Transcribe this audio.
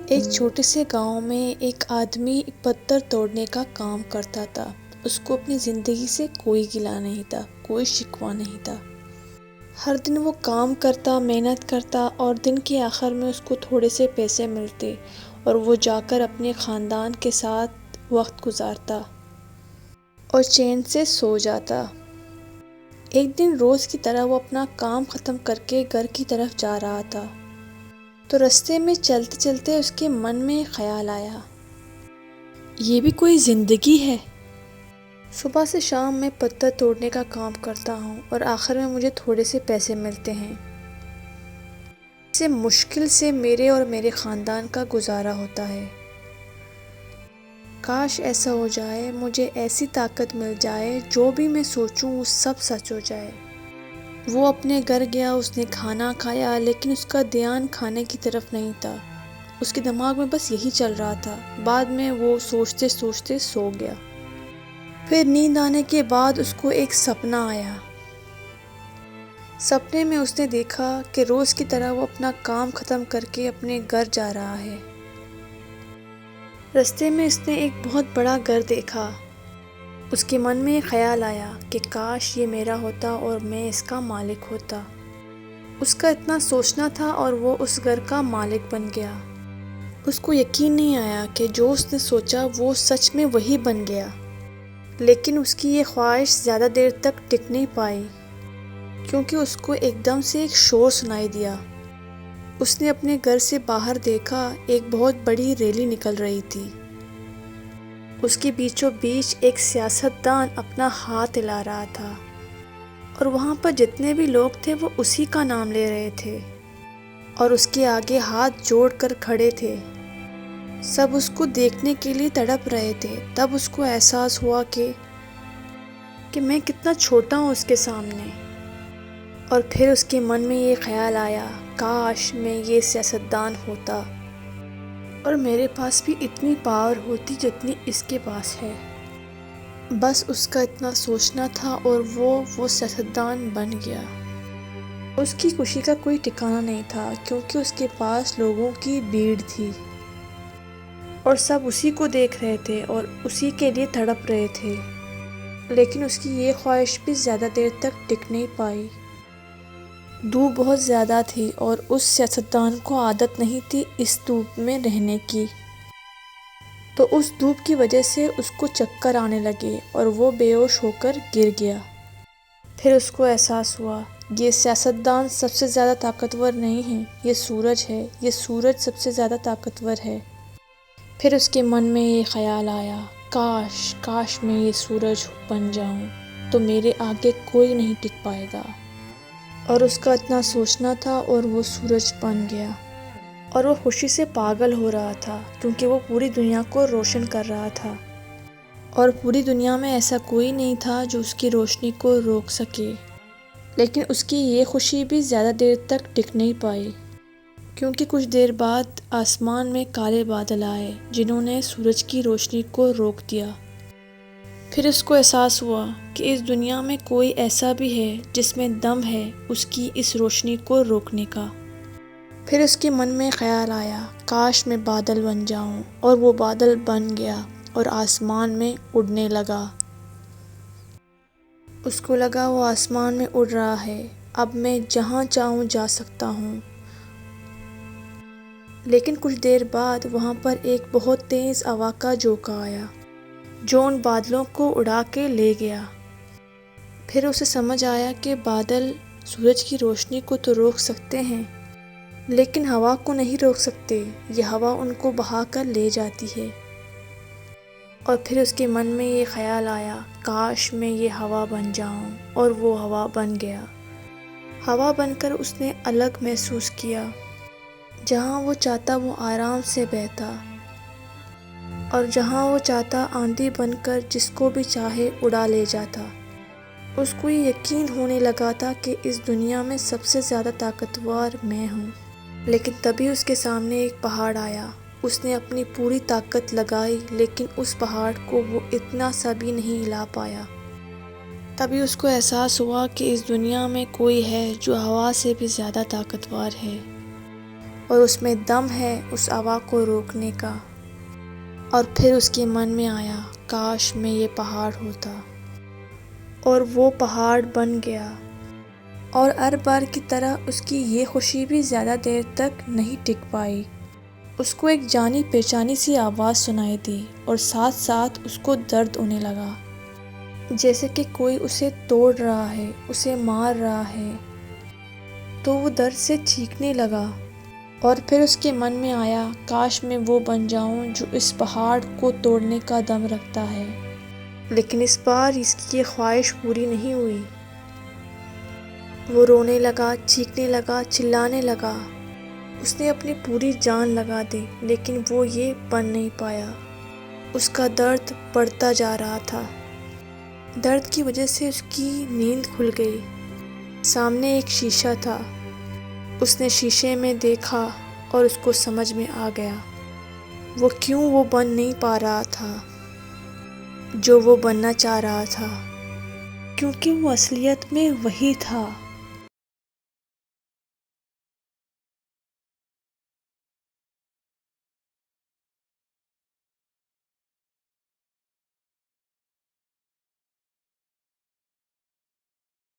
ایک چھوٹے سے گاؤں میں ایک آدمی پتھر توڑنے کا کام کرتا تھا۔ اس کو اپنی زندگی سے کوئی گلہ نہیں تھا، کوئی شکوہ نہیں تھا۔ ہر دن وہ کام کرتا، محنت کرتا اور دن کے آخر میں اس کو تھوڑے سے پیسے ملتے اور وہ جا کر اپنے خاندان کے ساتھ وقت گزارتا اور چین سے سو جاتا۔ ایک دن روز کی طرح وہ اپنا کام ختم کر کے گھر کی طرف جا رہا تھا، تو راستے میں چلتے چلتے اس کے من میں خیال آیا، یہ بھی کوئی زندگی ہے۔ صبح سے شام میں پتھر توڑنے کا کام کرتا ہوں اور آخر میں مجھے تھوڑے سے پیسے ملتے ہیں۔ اس سے مشکل سے میرے اور میرے خاندان کا گزارا ہوتا ہے۔ کاش ایسا ہو جائے، مجھے ایسی طاقت مل جائے، جو بھی میں سوچوں وہ سب سچ ہو جائے۔ وہ اپنے گھر گیا، اس نے کھانا کھایا، لیکن اس کا دھیان کھانے کی طرف نہیں تھا۔ اس کے دماغ میں بس یہی چل رہا تھا۔ بعد میں وہ سوچتے سوچتے سو گیا۔ پھر نیند آنے کے بعد اس کو ایک سپنا آیا۔ سپنے میں اس نے دیکھا کہ روز کی طرح وہ اپنا کام ختم کر کے اپنے گھر جا رہا ہے۔ راستے میں اس نے ایک بہت بڑا گھر دیکھا۔ اس کے من میں خیال آیا کہ کاش یہ میرا ہوتا اور میں اس کا مالک ہوتا۔ اس کا اتنا سوچنا تھا اور وہ اس گھر کا مالک بن گیا۔ اس کو یقین نہیں آیا کہ جو اس نے سوچا وہ سچ میں وہی بن گیا، لیکن اس کی یہ خواہش زیادہ دیر تک ٹک نہیں پائی، کیونکہ اس کو ایک دم سے ایک شور سنائی دیا۔ اس نے اپنے گھر سے باہر دیکھا، ایک بہت بڑی ریلی نکل رہی تھی۔ اس کے بیچوں بیچ ایک سیاستدان اپنا ہاتھ ہلا رہا تھا اور وہاں پر جتنے بھی لوگ تھے وہ اسی کا نام لے رہے تھے اور اس کے آگے ہاتھ جوڑ کر کھڑے تھے۔ سب اس کو دیکھنے کے لیے تڑپ رہے تھے۔ تب اس کو احساس ہوا کہ میں کتنا چھوٹا ہوں اس کے سامنے، اور پھر اس کے من میں یہ خیال آیا، کاش میں یہ سیاستدان ہوتا اور میرے پاس بھی اتنی پاور ہوتی جتنی اس کے پاس ہے۔ بس اس کا اتنا سوچنا تھا اور وہ سیاستدان بن گیا۔ اس کی خوشی کا کوئی ٹھکانہ نہیں تھا، کیونکہ اس کے پاس لوگوں کی بھیڑ تھی اور سب اسی کو دیکھ رہے تھے اور اسی کے لیے تڑپ رہے تھے۔ لیکن اس کی یہ خواہش بھی زیادہ دیر تک ٹک نہیں پائی۔ دھوپ بہت زیادہ تھی اور اس سیاستدان کو عادت نہیں تھی اس دھوپ میں رہنے کی، تو اس دھوپ کی وجہ سے اس کو چکر آنے لگے اور وہ بے ہوش ہو کر گر گیا۔ پھر اس کو احساس ہوا، یہ سیاستدان سب سے زیادہ طاقتور نہیں ہے، یہ سورج ہے، یہ سورج سب سے زیادہ طاقتور ہے۔ پھر اس کے من میں یہ خیال آیا، کاش میں یہ سورج بن جاؤں تو میرے آگے کوئی نہیں ٹک پائے گا۔ اور اس کا اتنا سوچنا تھا اور وہ سورج بن گیا، اور وہ خوشی سے پاگل ہو رہا تھا، کیونکہ وہ پوری دنیا کو روشن کر رہا تھا اور پوری دنیا میں ایسا کوئی نہیں تھا جو اس کی روشنی کو روک سکے۔ لیکن اس کی یہ خوشی بھی زیادہ دیر تک ٹک نہیں پائی، کیونکہ کچھ دیر بعد آسمان میں کالے بادل آئے جنہوں نے سورج کی روشنی کو روک دیا۔ پھر اس کو احساس ہوا کہ اس دنیا میں کوئی ایسا بھی ہے جس میں دم ہے اس کی اس روشنی کو روکنے کا۔ پھر اس کے من میں خیال آیا، کاش میں بادل بن جاؤں، اور وہ بادل بن گیا اور آسمان میں اڑنے لگا۔ اس کو لگا وہ آسمان میں اڑ رہا ہے، اب میں جہاں چاہوں جا سکتا ہوں۔ لیکن کچھ دیر بعد وہاں پر ایک بہت تیز ہوا کا جھونکا آیا جو ان بادلوں کو اڑا کے لے گیا۔ پھر اسے سمجھ آیا کہ بادل سورج کی روشنی کو تو روک سکتے ہیں، لیکن ہوا کو نہیں روک سکتے، یہ ہوا ان کو بہا کر لے جاتی ہے۔ اور پھر اس کے من میں یہ خیال آیا، کاش میں یہ ہوا بن جاؤں، اور وہ ہوا بن گیا۔ ہوا بن کر اس نے الگ محسوس کیا، جہاں وہ چاہتا وہ آرام سے بہتا، اور جہاں وہ چاہتا آندھی بن کر جس کو بھی چاہے اڑا لے جاتا۔ اس کو یہ یقین ہونے لگا تھا کہ اس دنیا میں سب سے زیادہ طاقتور میں ہوں۔ لیکن تبھی اس کے سامنے ایک پہاڑ آیا۔ اس نے اپنی پوری طاقت لگائی، لیکن اس پہاڑ کو وہ اتنا سا بھی نہیں ہلا پایا۔ تبھی اس کو احساس ہوا کہ اس دنیا میں کوئی ہے جو ہوا سے بھی زیادہ طاقتور ہے۔ اور اس میں دم ہے اس ہوا کو روکنے کا۔ اور پھر اس کے من میں آیا کاش میں یہ پہاڑ ہوتا، اور وہ پہاڑ بن گیا۔ اور ہر بار کی طرح اس کی یہ خوشی بھی زیادہ دیر تک نہیں ٹک پائی۔ اس کو ایک جانی پہچانی سی آواز سنائی دی اور ساتھ ساتھ اس کو درد ہونے لگا، جیسے کہ کوئی اسے توڑ رہا ہے، اسے مار رہا ہے۔ تو وہ درد سے چیخنے لگا، اور پھر اس کے من میں آیا کاش میں وہ بن جاؤں جو اس پہاڑ کو توڑنے کا دم رکھتا ہے۔ لیکن اس بار اس کی یہ خواہش پوری نہیں ہوئی۔ وہ رونے لگا، چیخنے لگا، چلانے لگا۔ اس نے اپنی پوری جان لگا دی، لیکن وہ یہ بن نہیں پایا۔ اس کا درد بڑھتا جا رہا تھا۔ درد کی وجہ سے اس کی نیند کھل گئی۔ سامنے ایک شیشہ تھا۔ اس نے شیشے میں دیکھا اور اس کو سمجھ میں آ گیا وہ کیوں وہ بن نہیں پا رہا تھا جو وہ بننا چاہ رہا تھا، کیونکہ وہ اصلیت میں وہی تھا۔